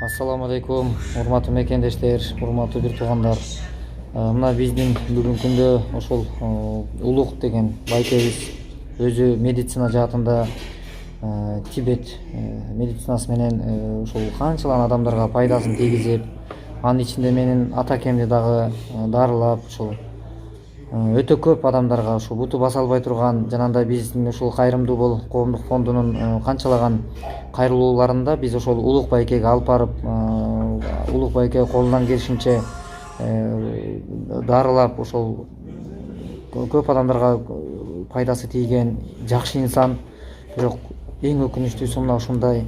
Ассаламу алейкум, урматтуу мекендештер, урматтуу бир туугандар. Мына биздин бүгүнкү күндө ошол Улук деген байкебиз өзү медицина жаатында Тибет медицинасы менен ошол канчалган адамдарга пайдасын тийгизип, анын ичинде менин ата акемди дагы дарылап, ошол өтө көп адамдарга ушул буту баса албай турган жанагындай биздин ушул кайрымдуу бол коомдук фондунун канчалаган кайрылууларында биз ошол Улук байкеге алып барып, Улук байке колунан келишинче дарылап, ошол көп адамдарга пайдасы тийген жакшы инсан. Бирок эң өкүнүчтүүсү мына ушундай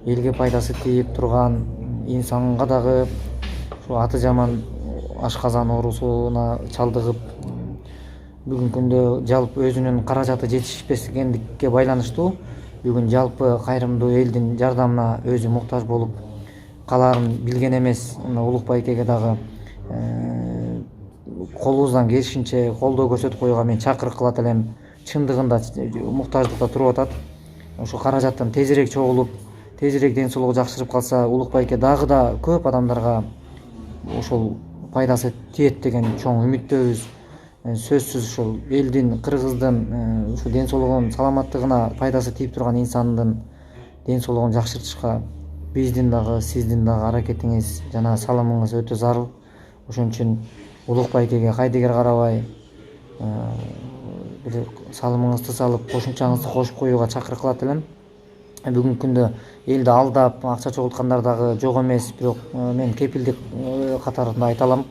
элге пайдасы тийип турган инсанга дагы ушул аты жаман ашказан оорусуна чалдыгып, бүгүнкү күндө жалпы өзүнүн каражаты жетишпегендикке байланыштуу бүгүн жалпы кайрымдуу элдин жардамына өзү муктаж болуп калаарын билген эмес. Улук байкеге дагы колубуздан келишинче колдоо көрсөтүп коюуга мен чакырык кылат элем. Чындыгында муктаждыкта туруп атат. Ошол каражаттан тезирээк чогулуп, тезирээк ден соолугу жакшырып калса, Улук байке дагы да көп адамдарга ошол пайдасы тиет деген чоң үмүттөбүз. Сөзсүз ушул элдин, кыргыздын ушу ден соолугунун, саламаттыгына пайдасы тийип турган инсандын ден соолугун жакшыртышка биздин дагы, сиздин дагы аракетиңиз жана салымыңыз өтө зарыл. Ошон үчүн Улук байкеге кайдыгер карабай бир салымыңызды салып, кошумчаңызды кошуп коюуга чакырык кылат элем. Бүгүнкү күндө элди алдап акча чогулткандар дагы жок эмес, бирок мен кепилдик катарында айта алам.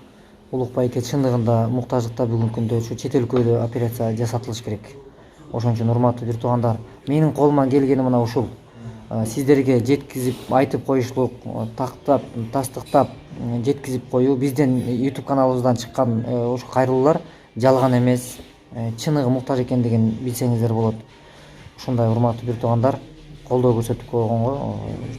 Улук байке чындыгында муктаждыкта бүгүнкү күндө ушу чет өлкөдө операция жасатылыш керек. Ошон үчүн урматтуу бир туугандар, менин колуман келгени мына ушул. Сиздерге жеткизип айтып коюшлук, тактап, тастыктап жеткизип коюу. Биздин YouTube каналыбыздан чыккан ошо кайрылуулар жалган эмес, чыныгы муктаж экендигин билсеңиздер болот. Ушундай урматтуу бир туугандар, колдоо көрсөтүп койгонго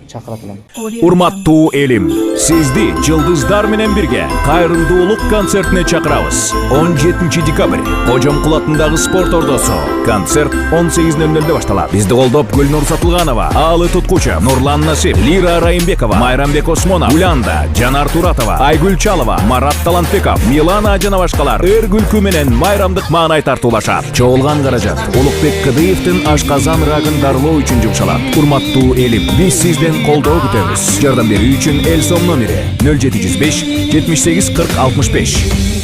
чакырат элем. Урматтуу элим, сизди жылдыздар менен бирге кайрымдуулук концертине чакырабыз. 17 декабрь Кожомкул атындагы спорт ордосу. Концерт 18:00 башталат. Бизди колдоп Гүлнур Сатылганова, Алы Туткуча, Нурлан Насип, Лира Райымбекова, Майрамбек Осмонов, Улянда, Жанар Туратова, Айгүл Чалова, Марат Талантбеков, Милана жана башкалар өр күлкү менен майрамдык маанай тартуулашат. Чогулган каражат Улукбек Кыдыевдин ашказан рагын дарылоо үчүн жумшалат. Урматтуу элим, биз сизден колдоо күтөбүз. Жардам берүү үчүн эл сом номери 0705 78 40 65.